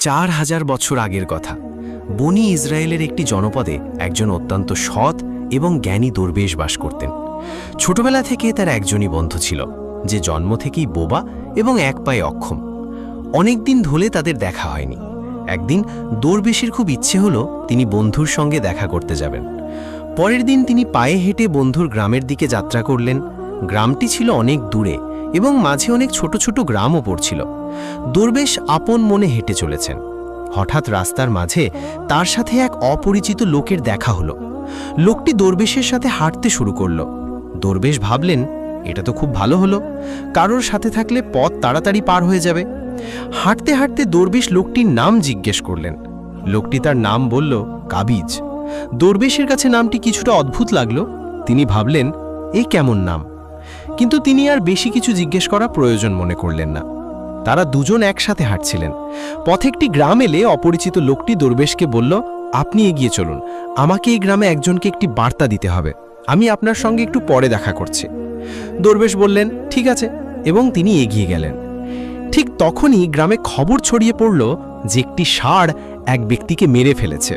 4000 বছর আগের কথা। বনি ইসরায়েলের একটি জনপদে একজন অত্যন্ত সৎ এবং জ্ঞানী দরবেশ বাস করতেন। ছোটবেলা থেকে তার একজনই বন্ধু ছিল, যে জন্ম থেকেই বোবা এবং এক পায়ে অক্ষম। অনেক দিন ধরে তাদের দেখা হয়নি। একদিন দরবেশের খুব ইচ্ছে হলো তিনি বন্ধুর সঙ্গে দেখা করতে যাবেন। পরের দিন তিনি পায়ে হেঁটে বন্ধুর গ্রামের দিকে যাত্রা করলেন। গ্রামটি ছিল অনেক দূরে এবং মাঝে অনেক ছোট ছোট গ্রামও পড়ছিল। দরবেশ আপন মনে হেঁটে চলেছেন। হঠাৎ রাস্তার মাঝে তার সাথে এক অপরিচিত লোকের দেখা হলো। লোকটি দরবেশের সাথে হাঁটতে শুরু করল। দরবেশ ভাবলেন, এটা তো খুব ভালো হলো, কারোর সাথে থাকলে পথ তাড়াতাড়ি পার হয়ে যাবে। হাঁটতে হাঁটতে দরবেশ লোকটির নাম জিজ্ঞেস করলেন। লোকটি তার নাম বলল কাবিজ। দরবেশের কাছে নামটি কিছুটা অদ্ভুত লাগলো। তিনি ভাবলেন, এই কেমন নাম? কিন্তু তিনি আর বেশি কিছু জিজ্ঞেস করা প্রয়োজন মনে করলেন না। তারা দুজন একসাথে হাঁটছিলেন। পথে একটি গ্রাম এলে অপরিচিত লোকটি দরবেশকে বলল, আপনি এগিয়ে চলুন, আমাকে এই গ্রামে একজনকে একটি বার্তা দিতে হবে। আমি আপনার সঙ্গে একটু পরে দেখা করছি। দরবেশ বললেন, ঠিক আছে, এবং তিনি এগিয়ে গেলেন। ঠিক তখনই গ্রামে খবর ছড়িয়ে পড়ল যে একটি ষাঁড় এক ব্যক্তিকে মেরে ফেলেছে।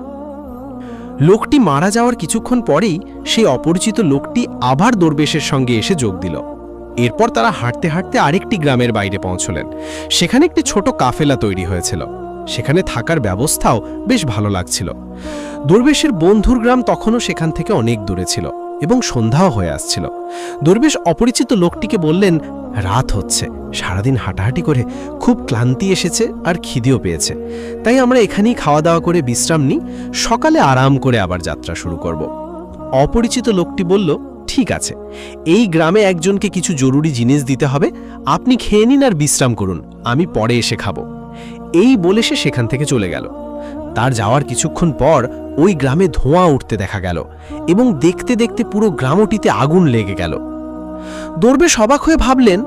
লোকটি মারা যাওয়ার কিছুক্ষণ পরেই সেই অপরিচিত লোকটি আবার দরবেশের সঙ্গে এসে যোগ দিল। এরপর তারা হাঁটতে হাঁটতে আরেকটি গ্রামের বাইরে পৌঁছলেন। সেখানে একটি ছোট কাফেলা তৈরি হয়েছিল। সেখানে থাকার ব্যবস্থাও বেশ ভালো লাগছিল। দরবেশের বন্ধুর গ্রাম তখনও সেখান থেকে অনেক দূরে ছিল এবং সন্ধ্যাও হয়ে আসছিল। দরবেশ অপরিচিত লোকটিকে বললেন, রাত হচ্ছে, সারাদিন হাঁটাহাঁটি করে খুব ক্লান্তি এসেছে আর খিদেও পেয়েছে, তাই আমরা এখানেই খাওয়া দাওয়া করে বিশ্রাম নিই, সকালে আরাম করে আবার যাত্রা শুরু করব। অপরিচিত লোকটি বলল, ঠিক আছে, এই গ্রামে একজনকে কিছু জরুরি জিনিস দিতে হবে, আপনি খেয়ে নিন আর বিশ্রাম করুন, আমি পরে এসে খাবো। এই বলে সে সেখান থেকে চলে গেল। তার যাওয়ার কিছুক্ষণ পর ওই গ্রামে ধোঁয়া উঠতে দেখা গেল এবং দেখতে দেখতে পুরো গ্রামটিতে আগুন লেগে গেল। দরবেশ অবাক হয়ে ভাবলেন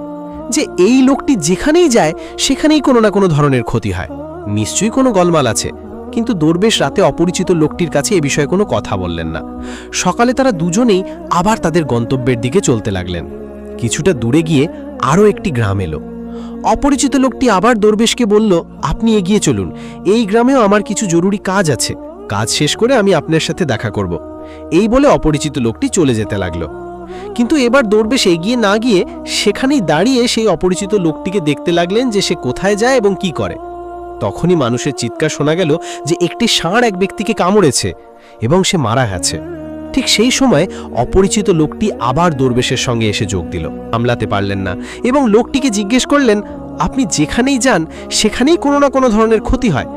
যে এই লোকটি যেখানেই যায় সেখানেই কোনো না কোনো ধরনের ক্ষতি হয়, নিশ্চয়ই কোনো গোলমাল আছে। কিন্তু দরবেশ রাতে অপরিচিত লোকটির কাছে এ বিষয়ে কোনো কথা বললেন না। সকালে তারা দুজনেই আবার তাদের গন্তব্যের দিকে চলতে লাগলেন। কিছুটা দূরে গিয়ে আরও একটি গ্রাম এলো। অপরিচিত লোকটি আবার দরবেশকে বলল, আপনি এগিয়ে চলুন, এই গ্রামেও আমার কিছু জরুরি কাজ আছে, কাজ শেষ করে আমি আপনার সাথে দেখা করব। এই বলে অপরিচিত লোকটি চলে যেতে লাগলো। কিন্তু এবার দরবেশ এগিয়ে না গিয়ে সেখানেই দাঁড়িয়ে সেই অপরিচিত লোকটিকে দেখতে লাগলেন যে সে কোথায় যায় এবং কি করে। তখনই মানুষের চিৎকার শোনা গেল যে একটি ষাঁড় এক ব্যক্তিকে কামড়েছে এবং সে মারা গেছে। ঠিক সেই সময় অপরিচিত লোকটি আবার দরবেশের সঙ্গে এসে যোগ দিল। সামলাতে পারলেন না এবং লোকটিকে জিজ্ঞেস করলেন, আপনি যেখানেই যান সেখানেই কোনো না কোনো ধরনের ক্ষতি হয়,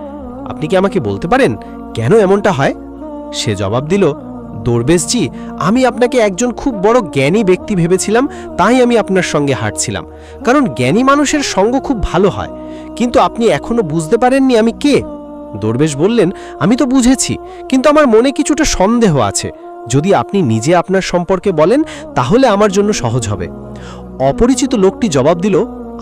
আপনি কি আমাকে বলতে পারেন কেন এমনটা হয়? সে জবাব দিল, দরবেশজি, আমি আপনাকে একজন খুব বড় জ্ঞানী ব্যক্তি ভেবেছিলাম, তাই আমি আপনার সঙ্গে হাঁটছিলাম, কারণ জ্ঞানী মানুষের সঙ্গ খুব ভালো হয়। কিন্তু আপনি এখনো বুঝতে পারেননি আমি কে? দরবেশ বললেন, আমি তো বুঝেছি, কিন্তু আমার মনে কিছুটা সন্দেহ আছে। যদি আপনি নিজে আপনার সম্পর্কে বলেন তাহলে আমার জন্য সহজ হবে। অপরিচিত লোকটি জবাব দিল,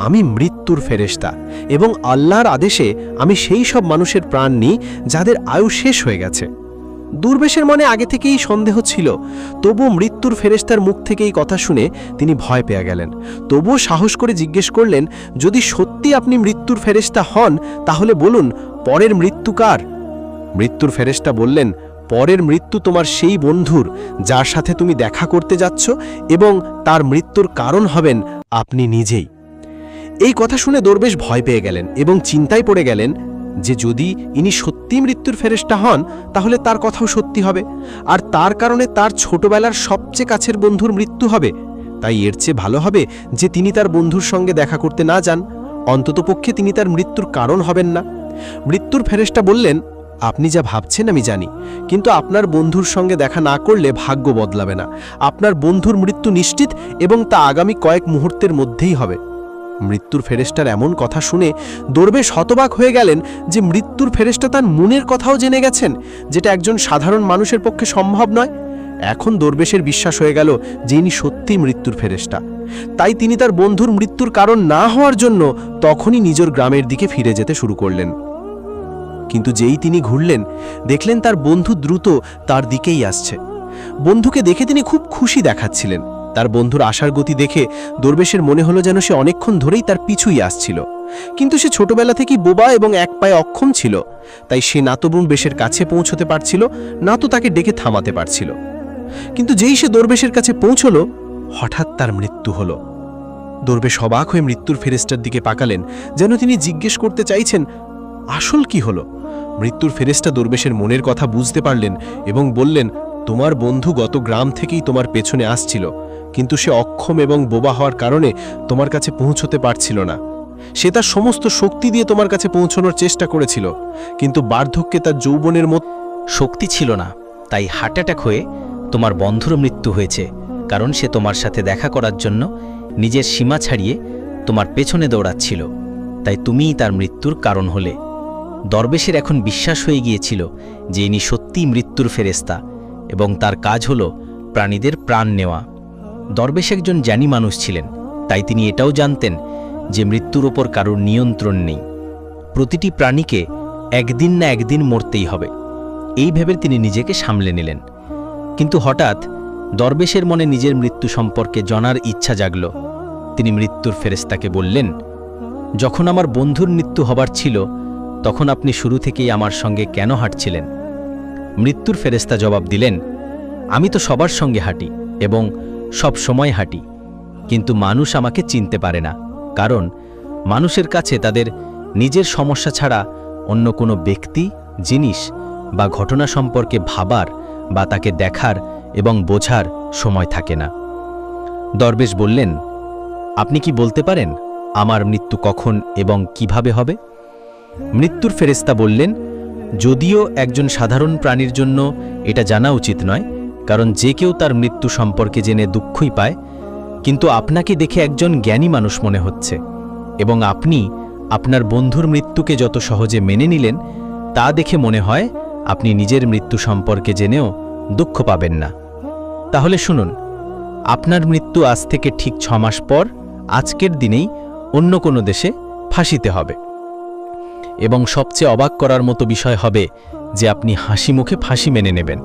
আমি মৃত্যুর ফেরেশতা এবং আল্লাহর আদেশে আমি সেই সব মানুষের প্রাণ নিই যাদের আয়ু শেষ হয়ে গেছে। দরবেশের মনে আগে থেকেই সন্দেহ ছিল, তবুও মৃত্যুর ফেরেশতার মুখ থেকে এই কথা শুনে তিনি ভয় পেয়ে গেলেন। তবুও সাহস করে জিজ্ঞেস করলেন, যদি সত্যি আপনি মৃত্যুর ফেরেশতা হন তাহলে বলুন, পরের মৃত্যু কার? মৃত্যুর ফেরেশতা বললেন, পরের মৃত্যু তোমার সেই বন্ধুর যার সাথে তুমি দেখা করতে যাচ্ছ, এবং তার মৃত্যুর কারণ হবেন আপনি নিজেই। এই কথা শুনে দরবেশ ভয় পেয়ে গেলেন এবং চিন্তায় পড়ে গেলেন যে যদি ইনি সত্যি মৃত্যুর ফেরেশতা হন তাহলে তার কথাও সত্যি হবে, আর তার কারণে তার ছোটবেলার সবচেয়ে কাছের বন্ধুর মৃত্যু হবে। তাই এর চেয়ে ভালো হবে যে তিনি তার বন্ধুর সঙ্গে দেখা করতে না যান, অন্ততপক্ষে তিনি তার মৃত্যুর কারণ হবেন না। মৃত্যুর ফেরেশতা বললেন, আপনি যা ভাবছেন আমি জানি, কিন্তু আপনার বন্ধুর সঙ্গে দেখা না করলে ভাগ্য বদলাবে না। আপনার বন্ধুর মৃত্যু নিশ্চিত এবং তা আগামী কয়েক মুহূর্তের মধ্যেই হবে। মৃত্যুর ফেরেশতার এমন কথা শুনে দরবেশ হতবাক হয়ে গেলেন যে মৃত্যুর ফেরেশতা তার মনের কথাও জেনে গেছেন, যেটা একজন সাধারণ মানুষের পক্ষে সম্ভব নয়। এখন দরবেশের বিশ্বাস হয়ে গেল যে ইনি সত্যিই মৃত্যুর ফেরেশতা। তাই তিনি তার বন্ধুর মৃত্যুর কারণ না হওয়ার জন্য তখনই নিজের গ্রামের দিকে ফিরে যেতে শুরু করলেন। কিন্তু যেই তিনি ঘুরলেন, দেখলেন তার বন্ধু দ্রুত তার দিকেই আসছে। বন্ধুকে দেখে তিনি খুব খুশি দেখাচ্ছিলেন। তার বন্ধুর আশার গতি দেখে দরবেশের মনে হলো যেন সে অনেকক্ষণ ধরেই তার পিছুই আসছিল। কিন্তু সে ছোটবেলা থেকেই বোবা এবং এক পায়ে অক্ষম ছিল, তাই সে না তো দরবেশের কাছে পৌঁছতে পারছিল, না তো তাকে ডেকে থামাতে পারছিল। কিন্তু যেই সে দরবেশের কাছে পৌঁছল, হঠাৎ তার মৃত্যু হলো। দরবেশ অবাক হয়ে মৃত্যুর ফেরেশতার দিকে পাকালেন, যেন তিনি জিজ্ঞেস করতে চাইছেন, আসল কি হলো? মৃত্যুর ফেরেশতা দরবেশের মনের কথা বুঝতে পারলেন এবং বললেন, তোমার বন্ধু গত গ্রাম থেকেই তোমার পেছনে আসছিল, কিন্তু সে অক্ষম এবং বোবা হওয়ার কারণে তোমার কাছে পৌঁছতে পারছিল না। সে তার সমস্ত শক্তি দিয়ে তোমার কাছে পৌঁছানোর চেষ্টা করেছিল, কিন্তু বার্ধক্যে তার যৌবনের মতো শক্তি ছিল না, তাই হার্ট অ্যাটাক হয়ে তোমার বন্ধুর মৃত্যু হয়েছে, কারণ সে তোমার সাথে দেখা করার জন্য নিজের সীমা ছাড়িয়ে তোমার পেছনে দৌড়াচ্ছিল, তাই তুমিই তার মৃত্যুর কারণ হলে। দরবেশের এখন বিশ্বাস হয়ে গিয়েছিল যে ইনি সত্যিই মৃত্যুর ফেরেশতা এবং তার কাজ হল প্রাণীদের প্রাণ নেওয়া। দরবেশ একজন জ্ঞানী মানুষ ছিলেন, তাই তিনি এটাও জানতেন যে মৃত্যুর ওপর কারোর নিয়ন্ত্রণ নেই। প্রতিটি প্রাণীকে একদিন না একদিন মরতেই হবে, এই ভেবে তিনি নিজেকে সামলে নিলেন। কিন্তু হঠাৎ দরবেশের মনে নিজের মৃত্যু সম্পর্কে জানার ইচ্ছা জাগল। তিনি মৃত্যুর ফেরেশতাকে বললেন, যখন আমার বন্ধুর মৃত্যু হবার ছিল, তখন আপনি শুরু থেকেই আমার সঙ্গে কেন হাঁটছিলেন? মৃত্যুর ফেরেশতা জবাব দিলেন, আমি তো সবার সঙ্গে হাঁটি এবং সব সময় হাঁটি, কিন্তু মানুষ আমাকে চিনতে পারে না, কারণ মানুষের কাছে তাদের নিজের সমস্যা ছাড়া অন্য কোনো ব্যক্তি, জিনিস বা ঘটনা সম্পর্কে ভাবার বা তাকে দেখার এবং বোঝার সময় থাকে না। দরবেশ বললেন, আপনি কি বলতে পারেন আমার মৃত্যু কখন এবং কিভাবে হবে? মৃত্যুর ফেরেশতা বললেন, যদিও একজন সাধারণ প্রাণীর জন্য এটা জানা উচিত নয়, কারণ যে কেউ তার মৃত্যু সম্পর্কে জেনে দুঃখই পায়, কিন্তু আপনাকে দেখে একজন জ্ঞানী মানুষ মনে হচ্ছে এবং আপনি আপনার বন্ধুর মৃত্যুকে যত সহজে মেনে নিলেন, তা দেখে মনে হয় আপনি নিজের মৃত্যু সম্পর্কে জেনেও দুঃখ পাবেন না। তাহলে শুনুন, আপনার মৃত্যু আজ থেকে ঠিক 6 মাস পর আজকের দিনেই অন্য কোনো দেশে ফাঁসিতে হবে, এবং সবচেয়ে অবাক করার মতো বিষয় হবে যে আপনি হাসি মুখে ফাঁসি মেনে নেবেন।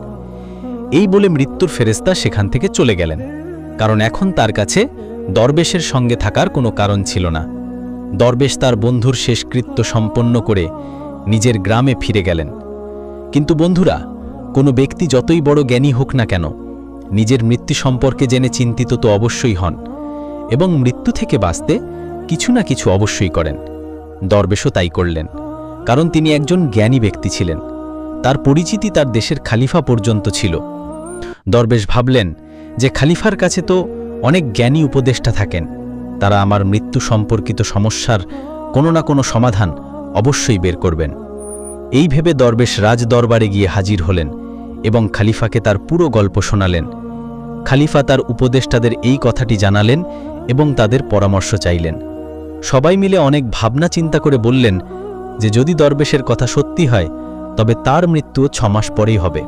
এই বলে মৃত্যুর ফেরেশতা সেখান থেকে চলে গেলেন, কারণ এখন তার কাছে দরবেশের সঙ্গে থাকার কোনো কারণ ছিল না। দরবেশ তার বন্ধুর শেষকৃত্য সম্পন্ন করে নিজের গ্রামে ফিরে গেলেন। কিন্তু বন্ধুরা, কোনো ব্যক্তি যতই বড় জ্ঞানী হোক না কেন, নিজের মৃত্যু সম্পর্কে জেনে চিন্তিত তো অবশ্যই হন এবং মৃত্যু থেকে বাঁচতে কিছু না কিছু অবশ্যই করেন। দরবেশও তাই করলেন, কারণ তিনি একজন জ্ঞানী ব্যক্তি ছিলেন। তার পরিচিতি তার দেশের খালিফা পর্যন্ত ছিল। দরবেশ ভাবলেন যে খালিফার কাছে তো অনেক জ্ঞানী উপদেষ্টা থাকেন, তারা আমার মৃত্যু সম্পর্কিত সমস্যার কোনো না কোনো সমাধান অবশ্যই বের করবেন। এই ভেবে দরবেশ রাজ দরবারে গিয়ে হাজির হলেন এবং খালিফাকে তার পুরো গল্প শোনালেন। খালিফা তার উপদেষ্টাদের এই কথাটি জানালেন এবং তাদের পরামর্শ চাইলেন। সবাই মিলে অনেক ভাবনা চিন্তা করে বললেন যে যদি দরবেশের কথা সত্যি হয়, তবে তার মৃত্যু 6 মাস পরেই হবে,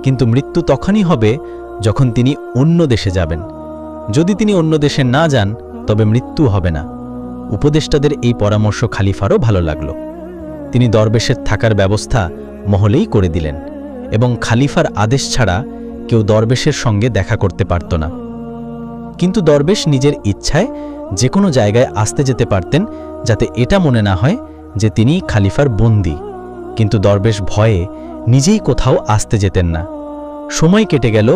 কিন্তু মৃত্যু তখনই হবে যখন তিনি অন্য দেশে যাবেন। যদি তিনি অন্য দেশে না যান, তবে মৃত্যু হবে না। উপদেষ্টাদের এই পরামর্শ খালিফারও ভালো লাগল। তিনি দরবেশের থাকার ব্যবস্থা মহলেই করে দিলেন এবং খালিফার আদেশ ছাড়া কেউ দরবেশের সঙ্গে দেখা করতে পারত না। কিন্তু দরবেশ নিজের ইচ্ছায় যে কোনো জায়গায় আসতে যেতে পারতেন, যাতে এটা মনে না হয় যে তিনি খালিফার বন্দী। কিন্তু দরবেশ ভয়ে নিজেই কোথাও আসতে যেতেন না। সময় কেটে গেল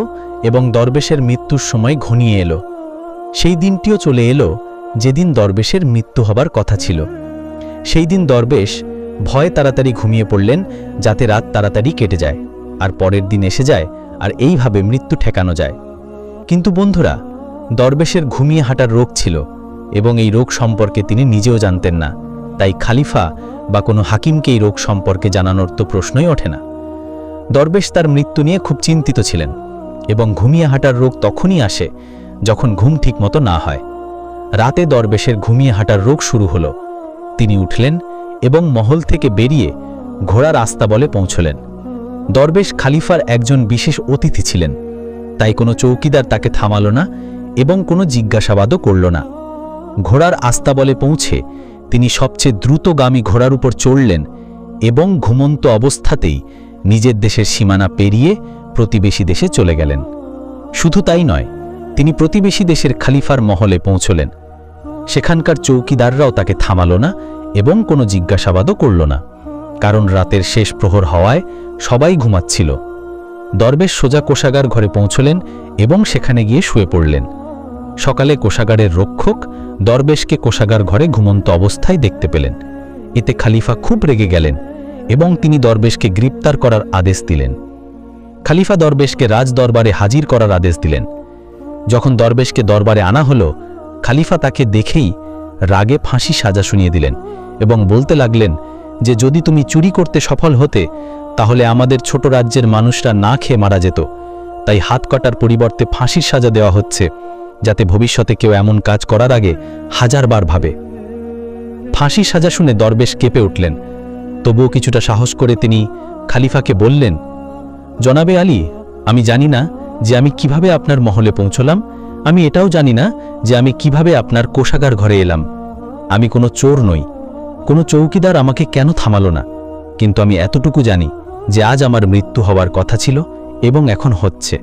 এবং দরবেশের মৃত্যুর সময় ঘনিয়ে এলো। সেই দিনটিও চলে এলো যেদিন দরবেশের মৃত্যু হবার কথা ছিল। সেই দিন দরবেশ ভয়ে তাড়াতাড়ি ঘুমিয়ে পড়লেন, যাতে রাত তাড়াতাড়ি কেটে যায় আর পরের দিন এসে যায় আর এইভাবে মৃত্যু ঠেকানো যায়। কিন্তু বন্ধুরা, দরবেশের ঘুমিয়ে হাঁটার রোগ ছিল এবং এই রোগ সম্পর্কে তিনি নিজেও জানতেন না, তাই খালিফা বা কোনো হাকিমকে এই রোগ সম্পর্কে জানানোর তো প্রশ্নই ওঠে না। দরবেশ তার মৃত্যু নিয়ে খুব চিন্তিত ছিলেন এবং ঘুমিয়ে হাঁটার রোগ তখনই আসে যখন ঘুম ঠিকমতো না হয়। রাতে দরবেশের ঘুমিয়ে হাঁটার রোগ শুরু হলো। তিনি উঠলেন এবং মহল থেকে বেরিয়ে ঘোড়ার আস্তাবলে পৌঁছলেন। দরবেশ খালিফার একজন বিশেষ অতিথি ছিলেন, তাই কোনো চৌকিদার তাকে থামালো না এবং কোনো জিজ্ঞাসাবাদও করল না। ঘোড়ার আস্তাবলে পৌঁছে তিনি সবচেয়ে দ্রুতগামী ঘোড়ার উপর চড়লেন এবং ঘুমন্ত অবস্থাতেই নিজের দেশের সীমানা পেরিয়ে প্রতিবেশী দেশে চলে গেলেন। শুধু তাই নয়, তিনি প্রতিবেশী দেশের খলিফার মহলে পৌঁছলেন। সেখানকার চৌকিদাররাও তাকে থামালো না এবং কোনো জিজ্ঞাসাবাদও করল না, কারণ রাতের শেষ প্রহর হওয়ায় সবাই ঘুমাচ্ছিল। দরবেশ সোজা কোষাগার ঘরে পৌঁছলেন এবং সেখানে গিয়ে শুয়ে পড়লেন। সকালে কোষাগারের রক্ষক দরবেশকে কোষাগার ঘরে ঘুমন্ত অবস্থায় দেখতে পেলেন। এতে খলিফা খুব রেগে গেলেন এবং তিনি দরবেশকে গ্রেপ্তার করার আদেশ দিলেন। খলিফা দরবেশকে রাজ দরবারে হাজির করার আদেশ দিলেন। যখন দরবেশকে দরবারে আনা হলো, খলিফা তাকে দেখেই রাগে ফাঁসি সাজা শুনিয়ে দিলেন এবং বলতে লাগলেন যে যদি তুমি চুরি করতে সফল হতে তাহলে আমাদের ছোট রাজ্যের মানুষরা না খেয়ে মারা যেত, তাই হাত কাটার পরিবর্তে ফাঁসির সাজা দেওয়া হচ্ছে, যাতে ভবিষ্যতে কেউ এমন কাজ করার আগে হাজারবার ভাবে। ফাঁসির সাজা শুনে দরবেশ কেঁপে উঠলেন। তবুও কিছুটা সাহস করে তিনি খলিফাকে বললেন, জনাবে আলী, আমি জানি না যে আমি কিভাবে আপনার মহলে পৌঁছলাম, আমি এটাও জানি না যে আমি কিভাবে আপনার কোষাগার ঘরে এলাম। আমি কোনো চোর নই, কোনো চৌকিদার আমাকে কেন থামালো না, কিন্তু আমি এতটুকু জানি যে আজ আমার মৃত্যু হওয়ার কথা ছিল এবং এখন হচ্ছে।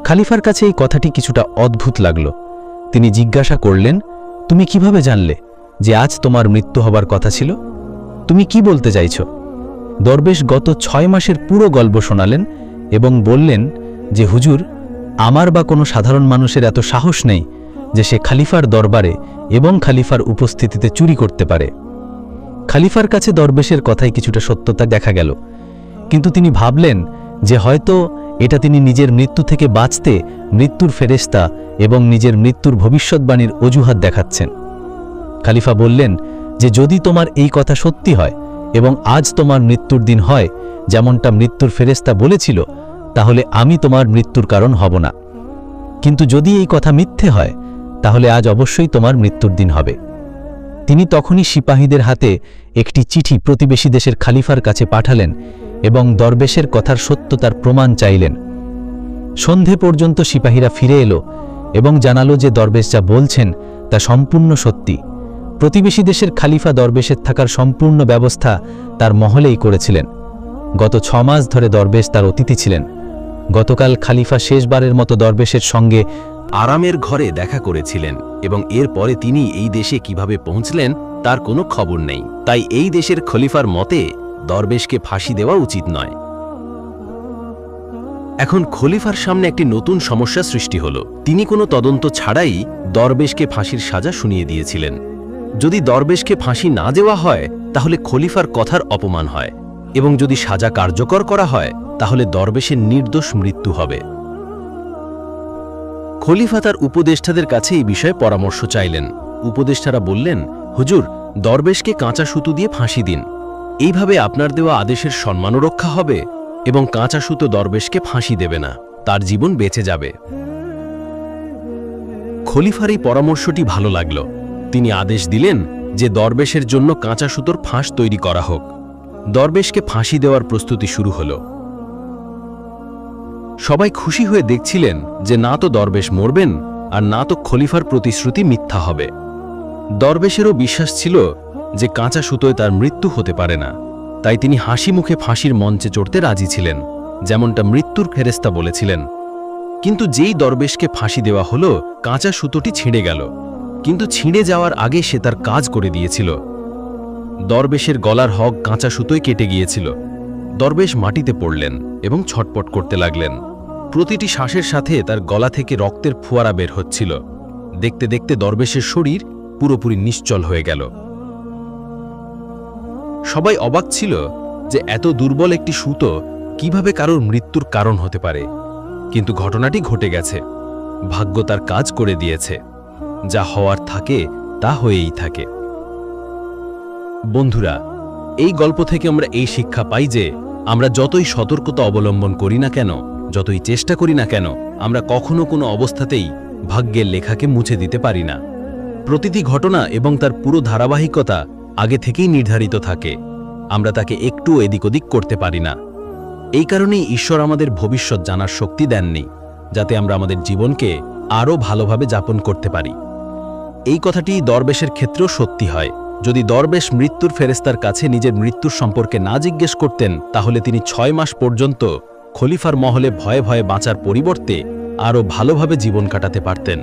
খলিফার কাছে এই কথাটি কিছুটা অদ্ভুত লাগল। তিনি জিজ্ঞাসা করলেন, তুমি কিভাবে জানলে যে আজ তোমার মৃত্যু হবার কথা ছিল? তুমি কি বলতে চাইছ? দরবেশ গত 6 মাসের পুরো গল্প শোনালেন এবং বললেন যে হুজুর, আমার বা কোনো সাধারণ মানুষের এত সাহস নেই যে সে খলিফার দরবারে এবং খলিফার উপস্থিতিতে চুরি করতে পারে। খলিফার কাছে দরবেশের কথায় কিছুটা সত্যতা দেখা গেল, কিন্তু তিনি ভাবলেন যে হয়তো এটা তিনি নিজের মৃত্যু থেকে বাঁচতে মৃত্যুর ফেরেশতা এবং নিজের মৃত্যুর ভবিষ্যৎবাণীর অজুহাত দেখাচ্ছেন। খলিফা বললেন যে যদি তোমার এই কথা সত্যি হয় এবং আজ তোমার মৃত্যুর দিন হয় যেমনটা মৃত্যুর ফেরেশতা বলেছিল, তাহলে আমি তোমার মৃত্যুর কারণ হব না, কিন্তু যদি এই কথা মিথ্যে হয় তাহলে আজ অবশ্যই তোমার মৃত্যুর দিন হবে। তিনি তখনই সিপাহীদের হাতে একটি চিঠি প্রতিবেশী দেশের খলিফার কাছে পাঠালেন এবং দরবেশের কথার সত্যতার প্রমাণ চাইলেন। সন্ধে পর্যন্ত সিপাহীরা ফিরে এলো এবং জানালো যে দরবেশ যা বলছেন তা সম্পূর্ণ সত্যি। প্রতিবেশী দেশের খলিফা দরবেশের থাকার সম্পূর্ণ ব্যবস্থা তার মহলেই করেছিলেন। গত 6 মাস ধরে দরবেশ তার অতিথি ছিলেন। গতকাল খলিফা শেষবারের মতো দরবেশের সঙ্গে আরামের ঘরে দেখা করেছিলেন এবং এরপরে তিনি এই দেশে কিভাবে পৌঁছলেন তার কোনো খবর নেই। তাই এই দেশের খলিফার মতে দরবেশকে ফাঁসি দেওয়া উচিত নয়। এখন খলিফার সামনে একটি নতুন সমস্যা সৃষ্টি হল। তিনি কোনো তদন্ত ছাড়াই দরবেশকে ফাঁসির সাজা শুনিয়ে দিয়েছিলেন। যদি দরবেশকে ফাঁসি না দেওয়া হয় তাহলে খলিফার কথার অপমান হয়, এবং যদি সাজা কার্যকর করা হয় তাহলে দরবেশের নির্দোষ মৃত্যু হবে। খলিফা তার উপদেষ্টাদের কাছে এই বিষয়ে পরামর্শ চাইলেন। উপদেষ্টারা বললেন, হুজুর, দরবেশকে কাঁচা সুতো দিয়ে ফাঁসি দিন। এইভাবে আপনার দেওয়া আদেশের সম্মানও রক্ষা হবে এবং কাঁচা সুতো দরবেশকে ফাঁসি দেবে না, তার জীবন বেঁচে যাবে। খলিফার এই পরামর্শটি ভালো লাগল। তিনি আদেশ দিলেন যে দরবেশের জন্য কাঁচা সুতোর ফাঁস তৈরি করা হোক। দরবেশকে ফাঁসি দেওয়ার প্রস্তুতি শুরু হল। সবাই খুশি হয়ে দেখছিলেন যে না তো দরবেশ মরবেন আর না তো খলিফার প্রতিশ্রুতি মিথ্যা হবে। দরবেশেরও বিশ্বাস ছিল যে কাঁচা সুতোয় তার মৃত্যু হতে পারে না, তাই তিনি হাসি মুখে ফাঁসির মঞ্চে চড়তে রাজি ছিলেন, যেমনটা মৃত্যুর ফেরেশতা বলেছিলেন। কিন্তু যেই দরবেশকে ফাঁসি দেওয়া হলো, কাঁচা সুতোটি ছিঁড়ে গেল, কিন্তু ছিঁড়ে যাওয়ার আগে সে তার কাজ করে দিয়েছিল। দরবেশের গলার হক কাঁচা সুতোয় কেটে গিয়েছিল। দরবেশ মাটিতে পড়লেন এবং ছটপট করতে লাগলেন। প্রতিটি শ্বাসের সাথে তার গলা থেকে রক্তের ফোয়ারা বের হচ্ছিল। দেখতে দেখতে দরবেশের শরীর পুরোপুরি নিশ্চল হয়ে গেল। সবাই অবাক ছিল যে এত দুর্বল একটি সুতো কিভাবে কারোর মৃত্যুর কারণ হতে পারে, কিন্তু ঘটনাটি ঘটে গেছে। ভাগ্য তার কাজ করে দিয়েছে। যা হওয়ার থাকে তা হয়েই থাকে। বন্ধুরা, এই গল্প থেকে আমরা এই শিক্ষা পাই যে আমরা যতই সতর্কতা অবলম্বন করি না কেন, যতই চেষ্টা করি না কেন, আমরা কখনো কোনো অবস্থাতেই ভাগ্যের লেখাকে মুছে দিতে পারি না। প্রতিটি ঘটনা এবং তার পুরো ধারাবাহিকতা আগে থেকেই নির্ধারিত থাকে। আমরা তাকে একটু এদিক ওদিক করতে পারি না। এই কারণেই ঈশ্বর আমাদের ভবিষ্যৎ জানার শক্তি দেননি, যাতে আমরা আমাদের জীবনকে আরও ভালোভাবে যাপন করতে পারি। এই কথাটি দরবেশের ক্ষেত্রেও সত্যি হয়। যদি দরবেশ মৃত্যুর ফেরেশতার কাছে নিজের মৃত্যুর সম্পর্কে না জিজ্ঞেস করতেন, তাহলে তিনি 6 মাস পর্যন্ত খলিফার মহলে ভয়ে ভয়ে বাঁচার পরিবর্তে আরও ভালোভাবে জীবন কাটাতে পারতেন।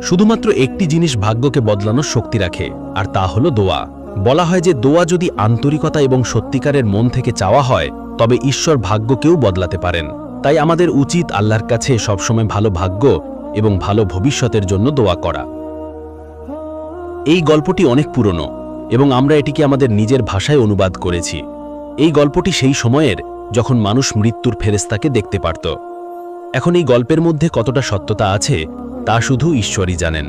শুধুমাত্র একটি জিনিস ভাগ্যকে বদলানোর শক্তি রাখে, আর তা হলো দোয়া। বলা হয় যে দোয়া যদি আন্তরিকতা এবং সত্যিকারের মন থেকে চাওয়া হয়, তবে ঈশ্বর ভাগ্যকেও বদলাতে পারেন। তাই আমাদের উচিত আল্লাহর কাছে সবসময় ভালো ভাগ্য এবং ভালো ভবিষ্যতের জন্য দোয়া করা। এই গল্পটি অনেক পুরনো এবং আমরা এটিকে আমাদের নিজের ভাষায় অনুবাদ করেছি। এই গল্পটি সেই সময়ের যখন মানুষ মৃত্যুর ফেরেশতাকে দেখতে পারত। এখন এই গল্পের মধ্যে কতটা সত্যতা আছে তা শুধু ঈশ্বরই জানেন।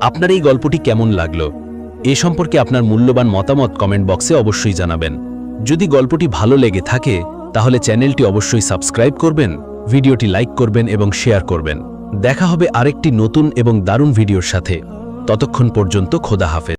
আপনার এই গল্পটি কেমন লাগলো এ সম্পর্কে আপনার মূল্যবান মতামত কমেন্ট বক্সে অবশ্যই জানাবেন। যদি গল্পটি ভালো লেগে থাকে তাহলে চ্যানেলটি অবশ্যই সাবস্ক্রাইব করবেন, ভিডিওটি লাইক করবেন এবং শেয়ার করবেন। দেখা হবে আরেকটি নতুন এবং দারুণ ভিডিওর সাথে। ততক্ষণ পর্যন্ত খোদা হাফেজ।